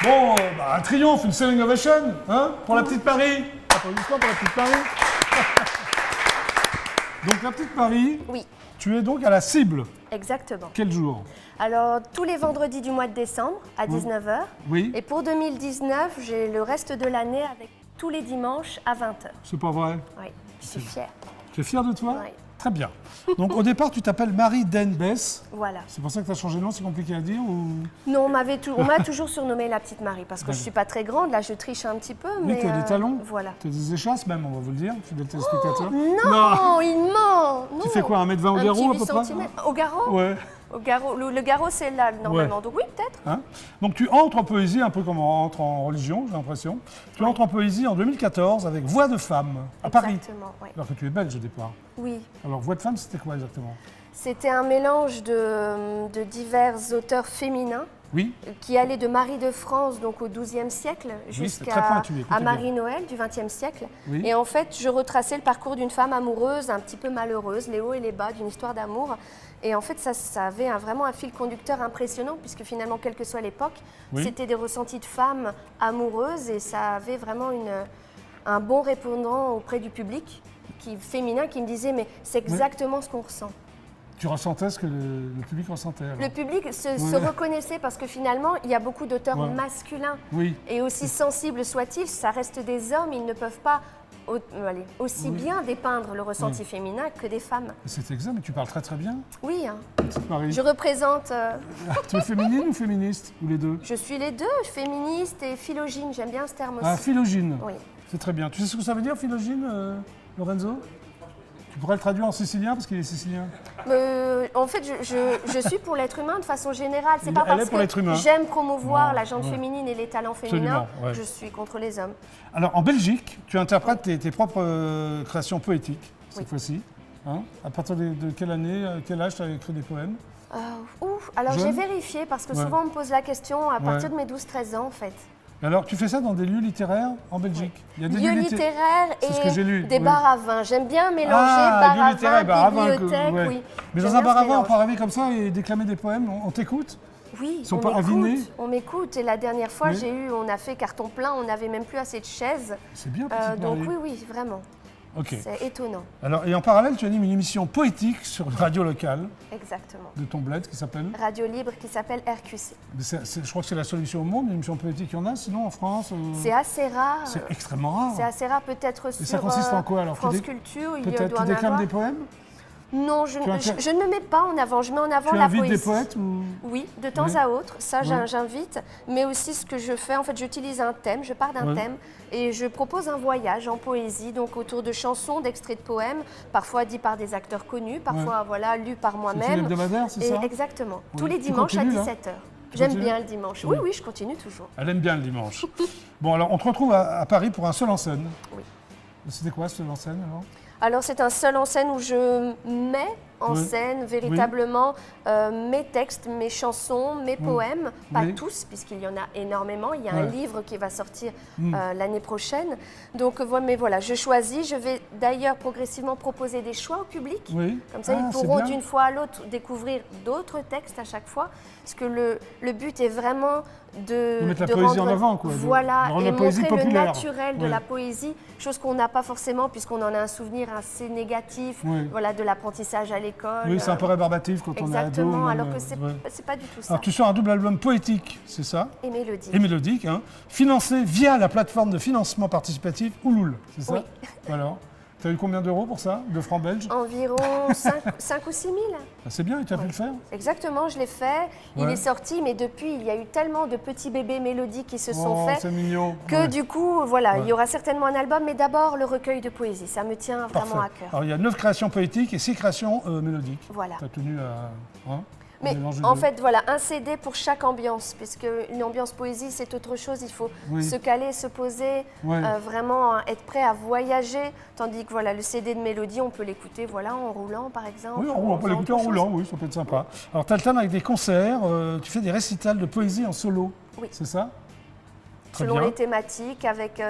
Bon, un triomphe, une standing ovation, hein, pour la petite Marie. Applaudissements pour la petite Marie. Donc la petite Marie, Oui, tu es donc à la cible. exactement. Quel jour? Alors, tous les vendredis du mois de décembre à 19h. Oui. Et pour 2019, j'ai le reste de l'année avec tous les dimanches à 20h. C'est pas vrai? Oui, je suis fière. Tu es fière de toi? Oui. Très bien. Donc au départ, tu t'appelles Marie Denbes. Voilà. C'est pour ça que tu as changé de nom, c'est compliqué à dire ou... Non, on m'a toujours surnommée la petite Marie parce que je ne suis pas très grande. Là, je triche un petit peu. Oui, mais tu as des talons. Voilà. Tu as des échasses même, on va vous le dire, fidèle téléspectateur. Non, il ment. Non. Tu fais quoi, 1m20 au Un garrot à petit peu 8 près? centimètres. Au garrot? Ouais. Au garrot. Le garrot, c'est là, normalement. Donc oui, peut-être. Hein, donc tu entres en poésie, un peu comme on entre en religion, j'ai l'impression. Tu entres en poésie en 2014 avec Voix de femme, à Paris. Exactement, oui. Alors que tu es belge au départ. Oui. Alors Voix de femme, c'était quoi exactement? C'était un mélange de divers auteurs féminins Oui, qui allaient de Marie de France, donc au XIIe siècle, c'était très pointu, écoutez à bien. Marie-Noël du XXe siècle. Oui. Et en fait, je retraçais le parcours d'une femme amoureuse, un petit peu malheureuse, les hauts et les bas d'une histoire d'amour. Et en fait, ça avait vraiment un fil conducteur impressionnant, puisque finalement, quelle que soit l'époque, Oui. c'était des ressentis de femmes amoureuses, et ça avait vraiment un bon répondant auprès du public féminin qui me disait « mais c'est exactement ce qu'on ressent ». tu ressentais ce que le public ressentait. Alors. Le public se reconnaissait parce que finalement, il y a beaucoup d'auteurs masculins. Oui. Et aussi sensibles soient-ils, ça reste des hommes, ils ne peuvent pas aussi bien dépeindre le ressenti féminin que des femmes. C'est exact, mais tu parles très très bien. Oui, hein. Petite Marie. Je représente... Tu es féminine ou féministe? Ou les deux? je suis les deux, féministe et philogyne, j'aime bien ce terme aussi. Ah, philogyne. Oui. C'est très bien. Tu sais ce que ça veut dire, philogyne, Lorenzo? Tu pourrais le traduire en sicilien parce qu'il est sicilien. En fait, je suis pour l'être humain de façon générale. C'est pas Elle est parce pour l'être humain. que j'aime promouvoir Non, la gente ouais. féminine et les talents féminins, Absolument, ouais. je suis contre les hommes. Alors, en Belgique, tu interprètes tes propres créations poétiques, cette fois-ci. Hein, à partir de quelle année, quel âge tu as écrit des poèmes? Alors Jeune? j'ai vérifié parce que souvent on me pose la question à partir de mes 12-13 ans en fait. Et alors, tu fais ça dans des lieux littéraires en Belgique? Il y a des Lieux littéraires C'est ce que j'ai et lu, des oui. bars à vin. J'aime bien mélanger Ah, lieux littéraires, bar à vin, que- bibliothèque, ouais. oui. Mais J'aime dans un bien bar à ce vin, on mélange. peut arriver comme ça et déclamer des poèmes, on t'écoute? Oui, Ils sont on pas avinés? m'écoute. Et la dernière fois, Oui. on a fait carton plein, on n'avait même plus assez de chaises. C'est bien, petite Donc Marie. oui, vraiment. Ok. C'est étonnant. Alors, et en parallèle, tu animes une émission poétique sur une radio locale Exactement. de ton bled qui s'appelle... Radio libre qui s'appelle RQC. Mais je crois que c'est la solution au monde, une émission poétique, il y en a sinon en France C'est assez rare. C'est extrêmement rare. C'est assez rare peut-être sur ça consiste en quoi, alors? France Tu Culture. Il Peut-être doit tu en déclames avoir. des poèmes? Non, je ne me mets pas en avant. Je mets en avant Tu la invites poésie. des poètes ou... Oui, de temps Oui. à autre, ça Oui. j'invite, mais aussi ce que je fais, en fait j'utilise un thème, je pars d'un Oui. thème et je propose un voyage en poésie, donc autour de chansons, d'extraits de poèmes, parfois dits par des acteurs connus, parfois lus par C'est une moi-même. hebdomadaire, c'est ça? Exactement, Oui. tous les Tu dimanches à continues, là 17h. Tu J'aime continues bien le dimanche. Oui. Oui, je continue toujours. Elle aime bien le dimanche. Bon, alors on te retrouve à Paris pour un seul en scène. Oui. C'était quoi ce seul en scène alors? Alors c'est un seul en scène où je mets en Oui. scène véritablement mes textes, mes chansons, mes poèmes, pas Oui. tous puisqu'il y en a énormément. Il y a Ouais. un livre qui va sortir l'année prochaine. Donc mais voilà, je choisis. Je vais d'ailleurs progressivement proposer des choix au public. Oui. Comme ça, Ah, ils c'est pourront bien. d'une fois à l'autre découvrir d'autres textes à chaque fois. Parce que le but est vraiment De mettre la de poésie en rendre- avant, quoi, de Voilà, rendre et la poésie montrer le populaire. naturel de Ouais. la poésie, chose qu'on n'a pas forcément puisqu'on en a un souvenir assez négatif, Oui. voilà, de l'apprentissage à l'école. Oui, c'est un peu rébarbatif quand on est ado. Exactement, même, alors que c'est ouais. c'est pas du tout ça. Alors tu sors un double album poétique, c'est ça? Et mélodie. Et mélodique, hein, financé via la plateforme de financement participatif Ouloul, c'est ça? Oui. Alors, tu as eu combien d'euros pour ça? De francs belges? Environ 5 ou 6 000. Ah, c'est bien, et tu as pu le faire? Exactement, je l'ai fait. Il Ouais. est sorti, mais depuis, il y a eu tellement de petits bébés mélodies qui se sont Oh, faits c'est mignon. que Ouais. du coup, voilà, Ouais. il y aura certainement un album, mais d'abord le recueil de poésie. Ça me tient vraiment Parfait. à cœur. Alors il y a 9 créations poétiques et 6 créations mélodiques. Voilà. Tu as tenu à Mais mélanger en les deux. fait, voilà, un CD pour chaque ambiance, puisque une ambiance poésie, c'est autre chose. Il faut Oui. se caler, se poser, Ouais. vraiment être prêt à voyager. Tandis que voilà, le CD de mélodie, on peut l'écouter voilà, en roulant, par exemple. Oui, ou on peut faisant l'écouter en autre chose. roulant, oui, ça peut être sympa. Alors tu alternes avec des concerts, tu fais des récitals de poésie en solo, Oui. c'est ça? Très Selon bien. les thématiques, avec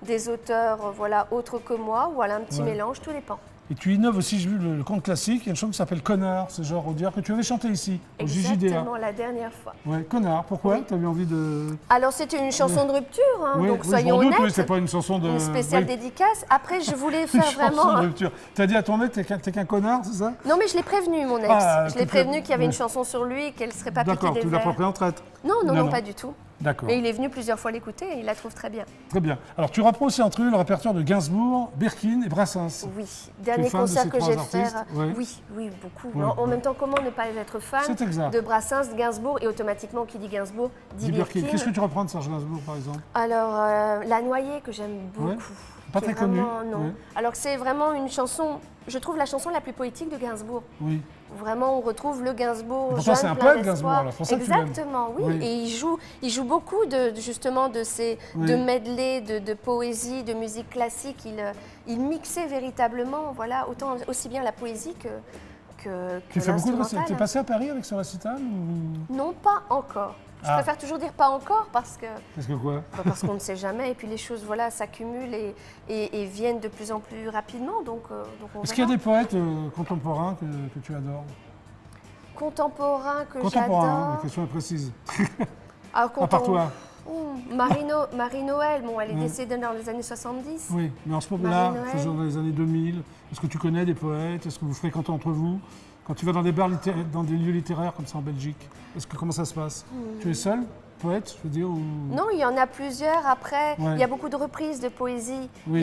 des auteurs voilà, autres que moi, ou alors un petit Ouais. mélange, tout dépend. Et tu innoves aussi, j'ai vu le conte classique, il y a une chanson qui s'appelle Connard, c'est genre, on dirait que tu avais chanté ici, au JJDA. Exactement, la dernière fois. Ouais, Connard, pourquoi Oui. tu avais envie de... Alors c'était une chanson de rupture, hein, Oui, donc oui, soyons je m'en doute, honnêtes. oui, c'est pas une chanson de... Une spéciale oui, dédicace. Après, je voulais une faire chanson vraiment. de rupture. Tu as dit à ton mec, t'es qu'un connard, c'est ça? Non, mais je l'ai prévenu, mon ex. Ah, je l'ai tu prévenu l'as- qu'il y avait une ouais. chanson sur lui, qu'elle serait pas piquée D'accord, des tu l'as pas verres. pris en traite. Non, non, Non, non, non. pas du tout. D'accord, Mais il est venu plusieurs fois l'écouter et il la trouve très bien. très bien. Alors tu reprends aussi entre eux le répertoire de Gainsbourg, Birkin et Brassens. Oui, dernier fan de concert ces que trois j'ai artistes, fait. ouais. Oui, oui, beaucoup. Ouais, En ouais. même temps, comment ne pas être fan C'est exact. de Brassens, de Gainsbourg et automatiquement, qui dit Gainsbourg, dit Dis Birkin. Birkin. Qu'est-ce que tu reprends de Serge Gainsbourg par exemple? Alors, La Noyée, que j'aime beaucoup. Ouais. Pas qui est très connue, vraiment- Non. ouais. Alors que c'est vraiment une chanson, je trouve la chanson la plus poétique de Gainsbourg. Oui. Vraiment, on retrouve le Gainsbourg Et pourtant, jeune, c'est un plein poète, d'espoir. Gainsbourg, alors, c'est pour ça que tu l'aimes. Exactement, oui. Oui. Et il joue beaucoup justement de ces Oui. de medley, de poésie, de musique classique. Il mixait véritablement, voilà, aussi bien la poésie que Tu fais beaucoup de récitals. l'instrumental. Tu es passé à Paris avec ce récital ou... Non, pas encore. Je Ah. préfère toujours dire pas encore parce que Parce que quoi? parce qu'on ne sait jamais et puis les choses voilà s'accumulent et viennent de plus en plus rapidement donc on Est-ce qu'il y a verra. des poètes contemporains que tu adores? Contemporains que Contemporains, hein, la j'adore. question est précise. Alors, À part toi. Marie-Noël, bon, elle est Ouais. décédée dans les années 70. Oui, mais en ce moment-là, Marie-Noël. faisons dans les années 2000, est-ce que tu connais des poètes? Est-ce que vous fréquentez entre vous? Quand tu vas dans des bars dans des lieux littéraires comme ça en Belgique, comment ça se passe? Tu es seul, poète, je veux dire ou... Non, il y en a plusieurs. Après, Ouais. il y a beaucoup de reprises de poésie. Oui.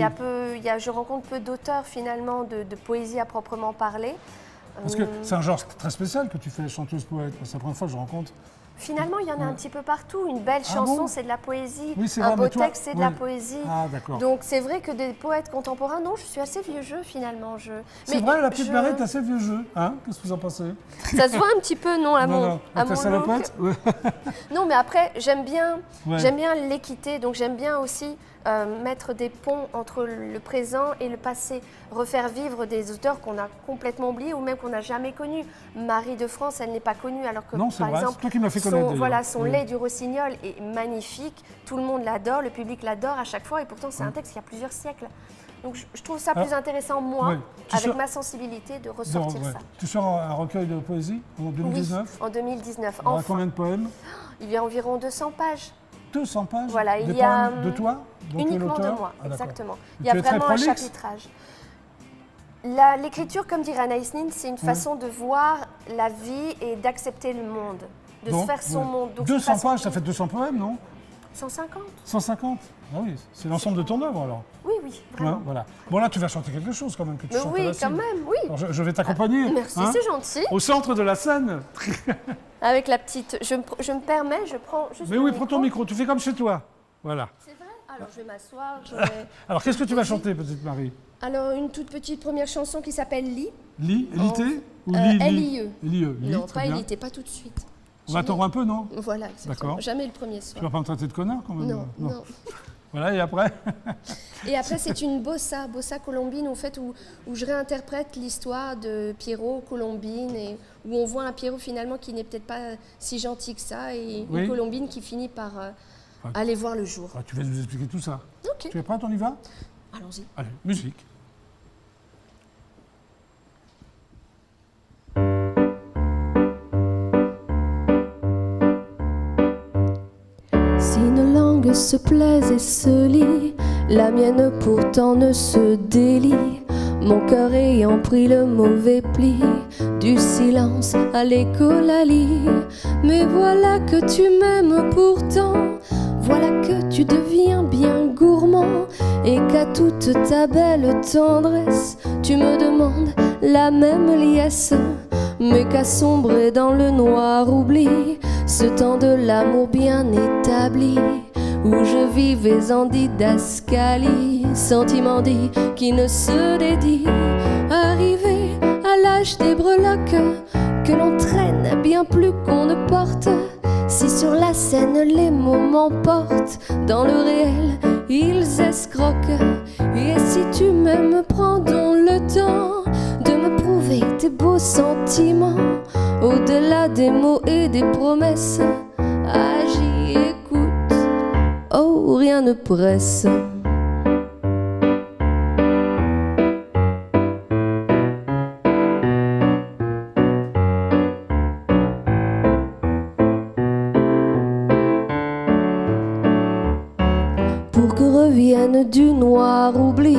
Je rencontre peu d'auteurs finalement de poésie à proprement parler. Parce que c'est un genre très spécial que tu fais, chanteuse poète. C'est la première fois que je rencontre. Finalement, il y en a un petit peu partout. Une belle Ah chanson, bon? c'est de la poésie. Oui, c'est Un vrai, beau mais toi- texte, c'est de la oui. poésie. Ah, d'accord. Donc c'est vrai que des poètes contemporains, non, je suis assez vieux jeu finalement. C'est Mais vrai, la petite je- Marie est assez vieux jeu. Hein? Qu'est-ce que vous en pensez? Ça se voit un petit peu, non, à Non, mon, non. à Ta mon salopette? look. Ouais. Non, mais après, j'aime bien Ouais. l'équité, donc j'aime bien aussi mettre des ponts entre le présent et le passé, refaire vivre des auteurs qu'on a complètement oubliés ou même qu'on n'a jamais connus. Marie de France, elle n'est pas connue, alors que Non, c'est par vrai, exemple, c'est toi qui me l'as fait connaître, d'ailleurs. voilà, son Oui. lait du rossignol est magnifique, tout le monde l'adore, le public l'adore à chaque fois, et pourtant c'est un texte qui a plusieurs siècles. Donc je trouve ça plus Alors, intéressant, moi, ouais, tu avec sors- ma sensibilité, de ressortir Ouais. ça. Tu sors un recueil de poésie en 2019. Oui, en 2019. Il y aura Enfin, combien de poèmes? il y a environ 200 pages. 200 pages? Voilà, il Des y a, poèmes de toi? Donc, tu es Uniquement de l'auteur? moi, Ah, d'accord. exactement. Et Il y a tu es très vraiment un prolixe? chapitrage. L'écriture, comme dirait Anaïs Nin, c'est une façon de voir la vie et d'accepter le monde, de Donc, se faire son ouais. monde. Donc, 200 façon- pages, ça fait 200 poèmes, non? 150. 150? Ah oui, c'est l'ensemble de ton œuvre alors. Oui, oui, vraiment. Hein, voilà. Bon là, tu vas chanter quelque chose quand même que tu Mais chantes à oui, la quand scène. même, oui. Alors, je vais t'accompagner. Merci, hein, c'est gentil. Au centre de la scène. Avec la petite. Je me permets, je prends juste. Mais mon oui, prends ton micro, tu fais comme chez toi. Voilà. C'est vrai. Alors je vais m'asseoir. je vais- Alors, qu'est-ce que tu vas Oui. chanter, petite Marie? Alors une toute petite première chanson qui s'appelle Lit. L'IT ou L-I-E. L-I-E. Non, très pas bien. Elite, pas tout de suite. On va attendre un peu, non? Voilà, exactement. D'accord. Jamais le premier Tu soir. vas pas me traiter de connard quand même? Non, non. Voilà, et après? Et après, c'est une bossa colombine, en fait, où je réinterprète l'histoire de Pierrot, Colombine, et où on voit un Pierrot finalement qui n'est peut-être pas si gentil que ça, et Oui. une Colombine qui finit par aller voir le jour. Ah, tu vas nous expliquer tout ça. Ok, Tu es prête, on y va? allons-y. Allez, musique. Si une langue se plaise et se lie, la mienne pourtant ne se délie. Mon cœur ayant pris le mauvais pli, du silence à l'écolalie. Mais voilà que tu m'aimes pourtant, voilà que tu deviens bien gourmand, et qu'à toute ta belle tendresse, tu me demandes la même liesse. Mais qu'à sombrer dans le noir oubli, ce temps de l'amour bien établi, où je vivais en didascalie, sentiment dit qui ne se dédie. Arrivé à l'âge des breloques, que l'on traîne bien plus qu'on ne porte. Si sur la scène les mots m'emportent, dans le réel ils escroquent. Et si tu m'aimes, prends donc le temps de me prouver tes beaux sentiments, au-delà des mots et des promesses. Agis, écoute, oh rien ne presse. haine du noir oubli,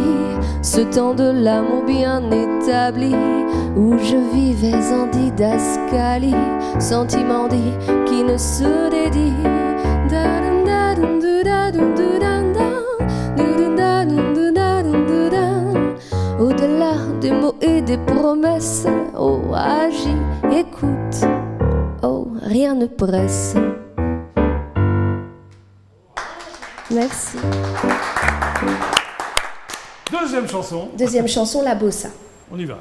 ce temps de l'amour bien établi, où je vivais en didascalie, sentiment dit qui ne se dédie. Au-delà des mots et des promesses, oh agis, écoute, oh rien ne presse. Merci. Deuxième chanson. Deuxième chanson, la bossa. On y va.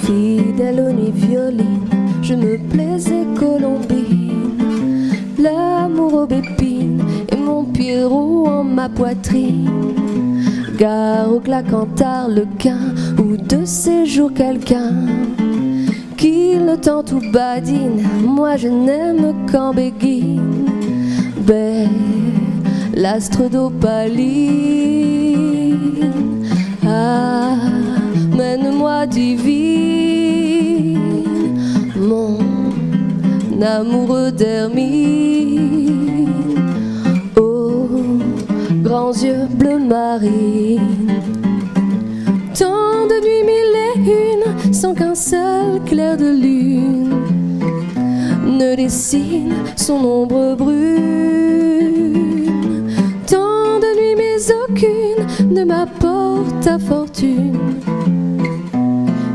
Fidèle aux nuits violines, je me plaisais colombine, l'amour aubépine et mon Pierrot en ma poitrine. Gare au claquant arlequin, ou de ces jours quelqu'un qu'il le tente ou badine, moi je n'aime qu'en béguine. L'astre d'opaline, amène-moi divine, mon amoureux d'hermine, aux grands yeux bleu marine. Tant de nuits mille et une, sans qu'un seul clair de lune ne dessine son ombre brune. Tant de nuits mais aucune ne m'apporte ta fortune,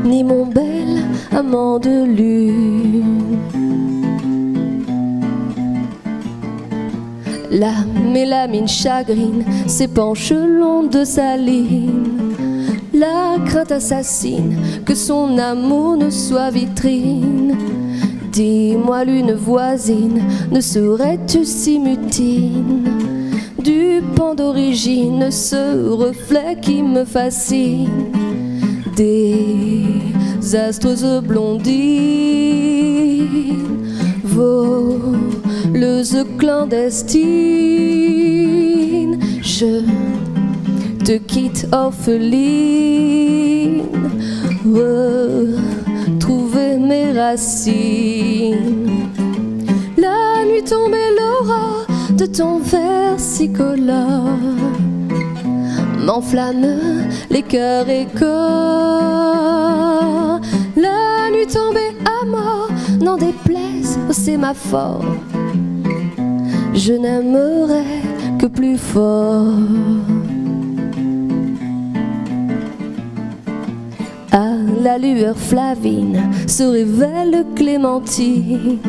ni mon bel amant de lune. La mélamine chagrine s'épanche le long de sa ligne. La crainte assassine que son amour ne soit vitrine. Dis-moi lune voisine, ne serais-tu si mutine du pan d'origine, ce reflet qui me fascine des astres blondines, voleuse clandestine. Je te quitte orpheline, retrouver mes racines. La nuit tombée, l'aura de ton versicolore m'enflamme les cœurs et corps. La nuit tombée à mort, n'en déplaise au sémaphore, je n'aimerais que plus fort. À la lueur flavine se révèle Clémentine,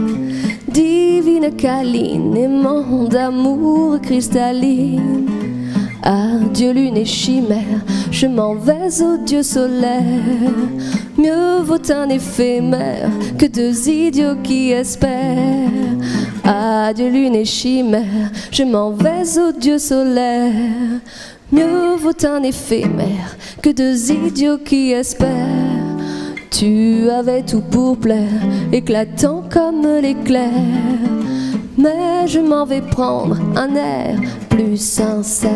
divine câline, aimant d'amour cristalline. Adieu lune et chimère, je m'en vais au Dieu solaire. Mieux vaut un éphémère que deux idiots qui espèrent. Adieu lune et chimère, je m'en vais au Dieu solaire. Mieux vaut un éphémère que deux idiots qui espèrent. Tu avais tout pour plaire, éclatant comme l'éclair, mais je m'en vais prendre un air plus sincère.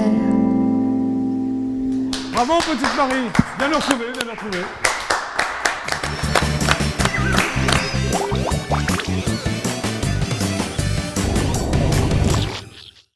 Bravo petite Marie, bien retrouvée, bien retrouvée.